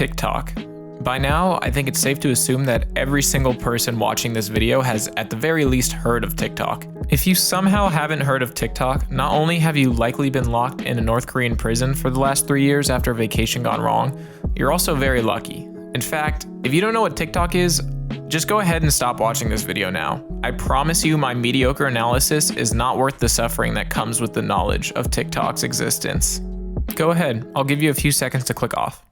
TikTok. By now, I think it's safe to assume that every single person watching this video has at the very least heard of TikTok. If you somehow haven't heard of TikTok, not only have you likely been locked in a North Korean prison for the last 3 years after a vacation gone wrong, you're also very lucky. In fact, if you don't know what TikTok is, just go ahead and stop watching this video now. I promise you my mediocre analysis is not worth the suffering that comes with the knowledge of TikTok's existence. Go ahead, I'll give you a few seconds to click off.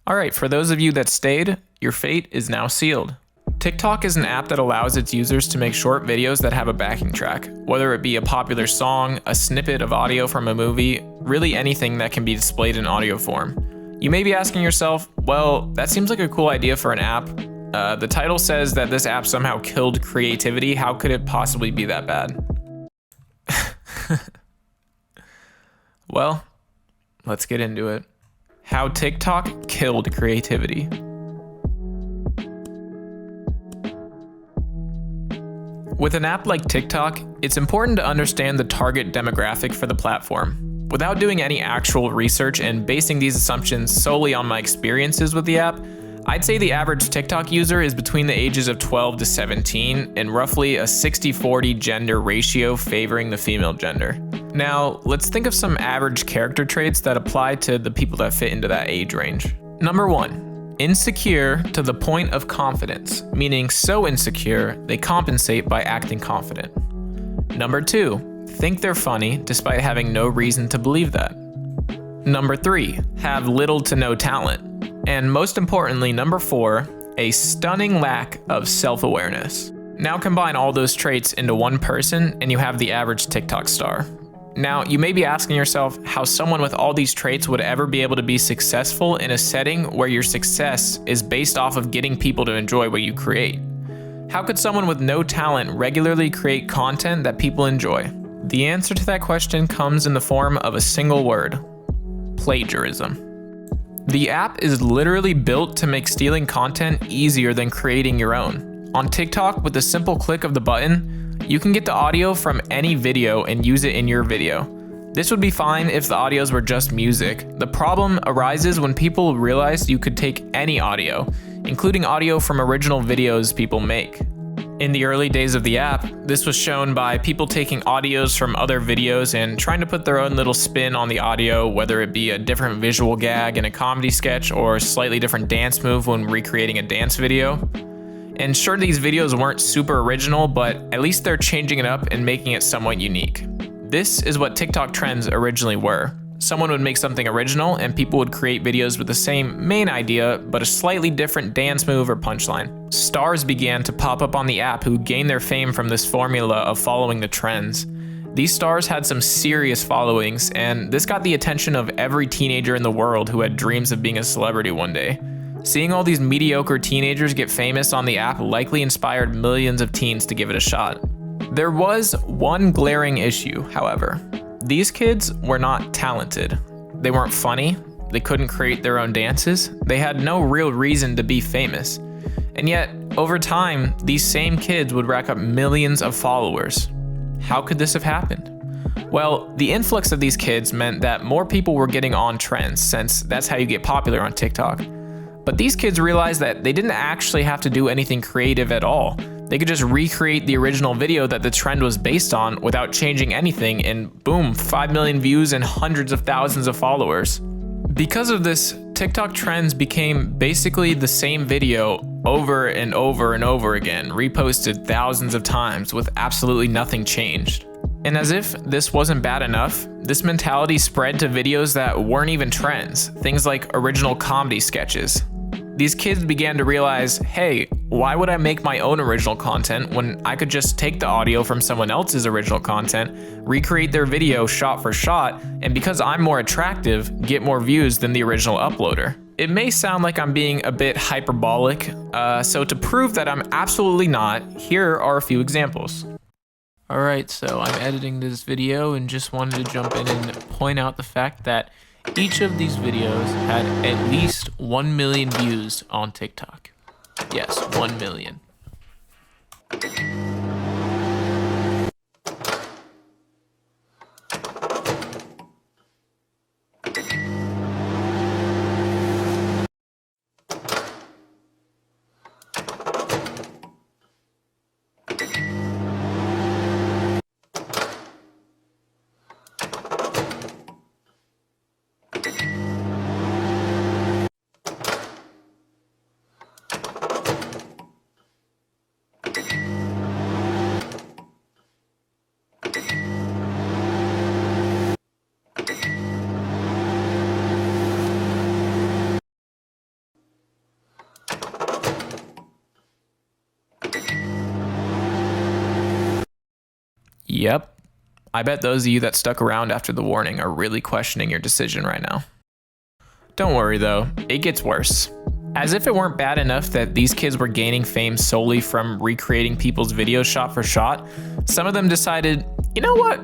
Alright, for those of you that stayed, your fate is now sealed. TikTok is an app that allows its users to make short videos that have a backing track, whether it be a popular song, a snippet of audio from a movie, really anything that can be displayed in audio form. You may be asking yourself, well, that seems like a cool idea for an app. The title says that this app somehow killed creativity. How could it possibly be that bad? Well, let's get into it. How TikTok killed creativity. With an app like TikTok, it's important to understand the target demographic for the platform. Without doing any actual research and basing these assumptions solely on my experiences with the app, I'd say the average TikTok user is between the ages of 12 to 17 and roughly a 60-40 gender ratio favoring the female gender. Now, let's think of some average character traits that apply to the people that fit into that age range. Number 1, insecure to the point of confidence, meaning so insecure they compensate by acting confident. Number 2, think they're funny despite having no reason to believe that. Number 3, have little to no talent. And most importantly, number 4, a stunning lack of self-awareness. Now combine all those traits into one person and you have the average TikTok star. Now, you may be asking yourself how someone with all these traits would ever be able to be successful in a setting where your success is based off of getting people to enjoy what you create. How could someone with no talent regularly create content that people enjoy? The answer to that question comes in the form of a single word: plagiarism. The app is literally built to make stealing content easier than creating your own. On TikTok, with a simple click of the button, you can get the audio from any video and use it in your video. This would be fine if the audios were just music. The problem arises when people realize you could take any audio, including audio from original videos people make. In the early days of the app, this was shown by people taking audios from other videos and trying to put their own little spin on the audio, whether it be a different visual gag in a comedy sketch or a slightly different dance move when recreating a dance video. And sure, these videos weren't super original, but at least they're changing it up and making it somewhat unique. This is what TikTok trends originally were. Someone would make something original and people would create videos with the same main idea, but a slightly different dance move or punchline. Stars began to pop up on the app who gained their fame from this formula of following the trends. These stars had some serious followings, and this got the attention of every teenager in the world who had dreams of being a celebrity one day. Seeing all these mediocre teenagers get famous on the app likely inspired millions of teens to give it a shot. There was one glaring issue, however. These kids were not talented. They weren't funny, they couldn't create their own dances, they had no real reason to be famous. And yet, over time, these same kids would rack up millions of followers. How could this have happened? Well, the influx of these kids meant that more people were getting on trends, since that's how you get popular on TikTok. But these kids realized that they didn't actually have to do anything creative at all. They could just recreate the original video that the trend was based on without changing anything, and boom, 5 million views and hundreds of thousands of followers. Because of this, TikTok trends became basically the same video over and over and over again, reposted thousands of times with absolutely nothing changed. And as if this wasn't bad enough, this mentality spread to videos that weren't even trends, things like original comedy sketches. These kids began to realize, hey, why would I make my own original content when I could just take the audio from someone else's original content, recreate their video shot for shot, and because I'm more attractive, get more views than the original uploader? It may sound like I'm being a bit hyperbolic, so to prove that I'm absolutely not, here are a few examples. Alright, so I'm editing this video and just wanted to jump in and point out the fact that each of these videos had at least 1 million views on TikTok. Yes, 1 million. Yep. I bet those of you that stuck around after the warning are really questioning your decision right now. Don't worry though, it gets worse. As if it weren't bad enough that these kids were gaining fame solely from recreating people's videos shot for shot, some of them decided, you know what?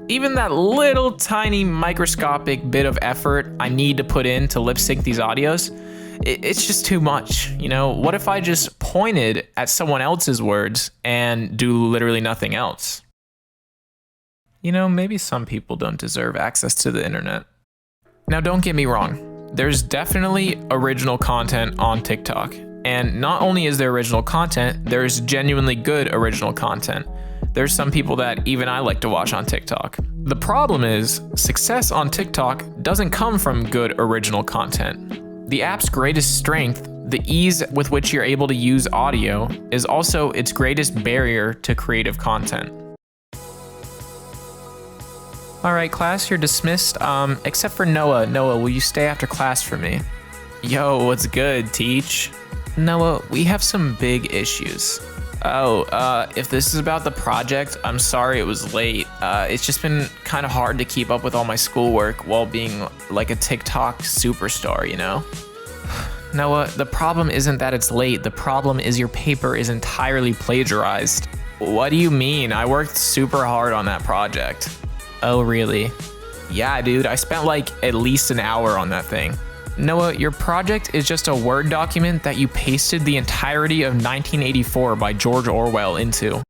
Even that little tiny microscopic bit of effort I need to put in to lip sync these audios, it's just too much. You know, what if I just pointed at someone else's words and do literally nothing else? You know, maybe some people don't deserve access to the internet. Now, don't get me wrong. There's definitely original content on TikTok. And not only is there original content, there's genuinely good original content. There's some people that even I like to watch on TikTok. The problem is, success on TikTok doesn't come from good original content. The app's greatest strength, the ease with which you're able to use audio, is also its greatest barrier to creative content. All right, class, you're dismissed, except for Noah. Noah, will you stay after class for me? Yo, what's good, teach? Noah, we have some big issues. Oh, if this is about the project, I'm sorry it was late. It's just been kind of hard to keep up with all my schoolwork while being like a TikTok superstar, you know? Noah, the problem isn't that it's late. The problem is your paper is entirely plagiarized. What do you mean? I worked super hard on that project. Oh, really? Yeah, dude, I spent like at least an hour on that thing. Noah, your project is just a Word document that you pasted the entirety of 1984 by George Orwell into.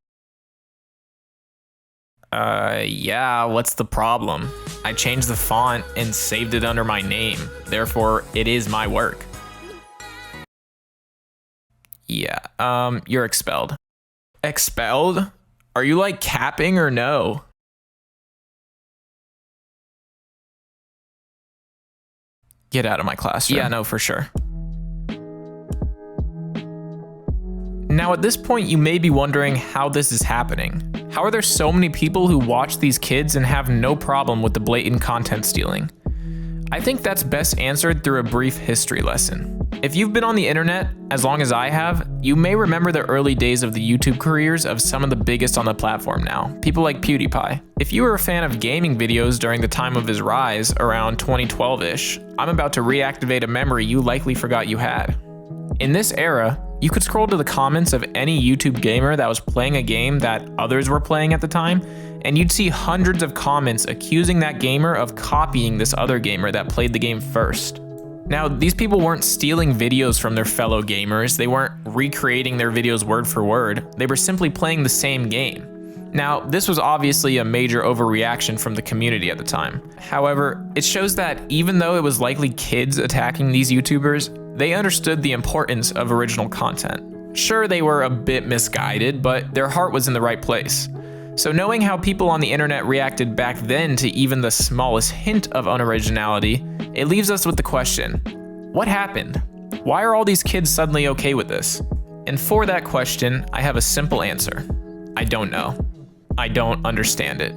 Yeah, what's the problem? I changed the font and saved it under my name. Therefore, it is my work. Yeah, you're expelled. Expelled? Are you like capping or no? Get out of my classroom. Yeah, no, for sure. Now at this point, you may be wondering how this is happening. How are there so many people who watch these kids and have no problem with the blatant content stealing? I think that's best answered through a brief history lesson. If you've been on the internet as long as I have, you may remember the early days of the YouTube careers of some of the biggest on the platform now, people like PewDiePie. If you were a fan of gaming videos during the time of his rise, around 2012-ish, I'm about to reactivate a memory you likely forgot you had. In this era, you could scroll to the comments of any YouTube gamer that was playing a game that others were playing at the time, and you'd see hundreds of comments accusing that gamer of copying this other gamer that played the game first. Now, these people weren't stealing videos from their fellow gamers, they weren't recreating their videos word for word, they were simply playing the same game. Now, this was obviously a major overreaction from the community at the time. However, it shows that even though it was likely kids attacking these YouTubers, they understood the importance of original content. Sure, they were a bit misguided, but their heart was in the right place. So knowing how people on the internet reacted back then to even the smallest hint of unoriginality, it leaves us with the question, what happened? Why are all these kids suddenly okay with this? And for that question, I have a simple answer. I don't know. I don't understand it.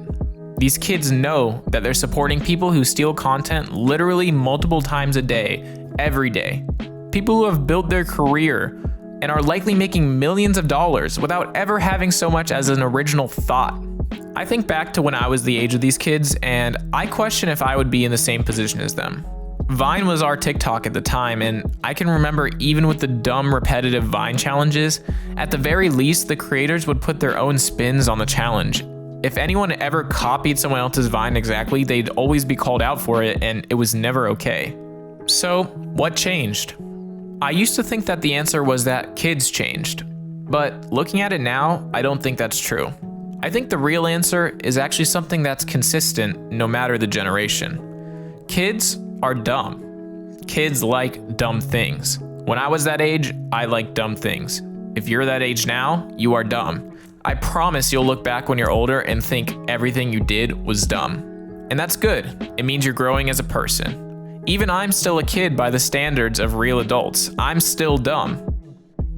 These kids know that they're supporting people who steal content literally multiple times a day, every day. People who have built their career and are likely making millions of dollars without ever having so much as an original thought. I think back to when I was the age of these kids, and I question if I would be in the same position as them. Vine was our TikTok at the time, and I can remember even with the dumb repetitive Vine challenges, at the very least the creators would put their own spins on the challenge. If anyone ever copied someone else's Vine exactly, they'd always be called out for it, and it was never okay. So, what changed? I used to think that the answer was that kids changed, but looking at it now, I don't think that's true. I think the real answer is actually something that's consistent no matter the generation. Kids are dumb. Kids like dumb things. When I was that age, I liked dumb things. If you're that age now, you are dumb. I promise you'll look back when you're older and think everything you did was dumb. And that's good. It means you're growing as a person. Even I'm still a kid by the standards of real adults. I'm still dumb.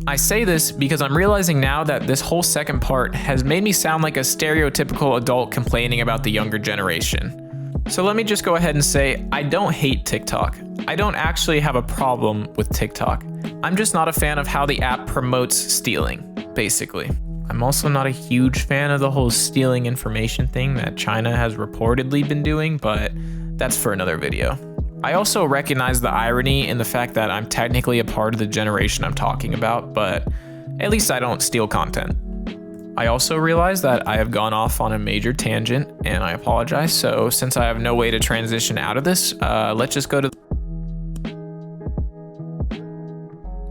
I say this because I'm realizing now that this whole second part has made me sound like a stereotypical adult complaining about the younger generation. So let me just go ahead and say, I don't hate TikTok. I don't actually have a problem with TikTok. I'm just not a fan of how the app promotes stealing, basically. I'm also not a huge fan of the whole stealing information thing that China has reportedly been doing, but that's for another video. I also recognize the irony in the fact that I'm technically a part of the generation I'm talking about, but at least I don't steal content. I also realize that I have gone off on a major tangent, and I apologize. So since I have no way to transition out of this, let's just go to...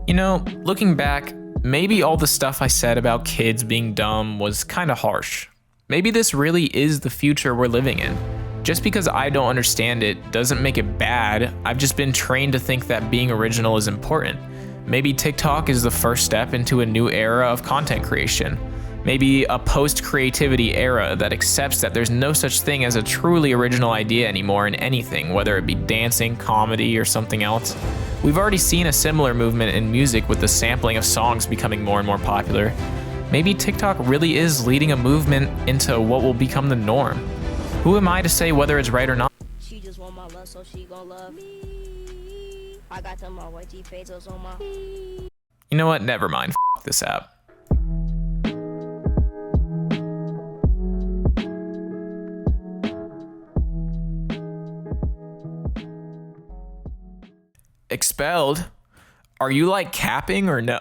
You know, looking back, maybe all the stuff I said about kids being dumb was kind of harsh. Maybe this really is the future we're living in. Just because I don't understand it doesn't make it bad. I've just been trained to think that being original is important. Maybe TikTok is the first step into a new era of content creation. Maybe a post-creativity era that accepts that there's no such thing as a truly original idea anymore in anything, whether it be dancing, comedy, or something else. We've already seen a similar movement in music with the sampling of songs becoming more and more popular. Maybe TikTok really is leading a movement into what will become the norm. Who am I to say whether it's right or not? She just want my love, so she gon' love me. I got them all white T-Pazos on my... You know what? Never mind. F this app. Expelled? Are you like capping or no?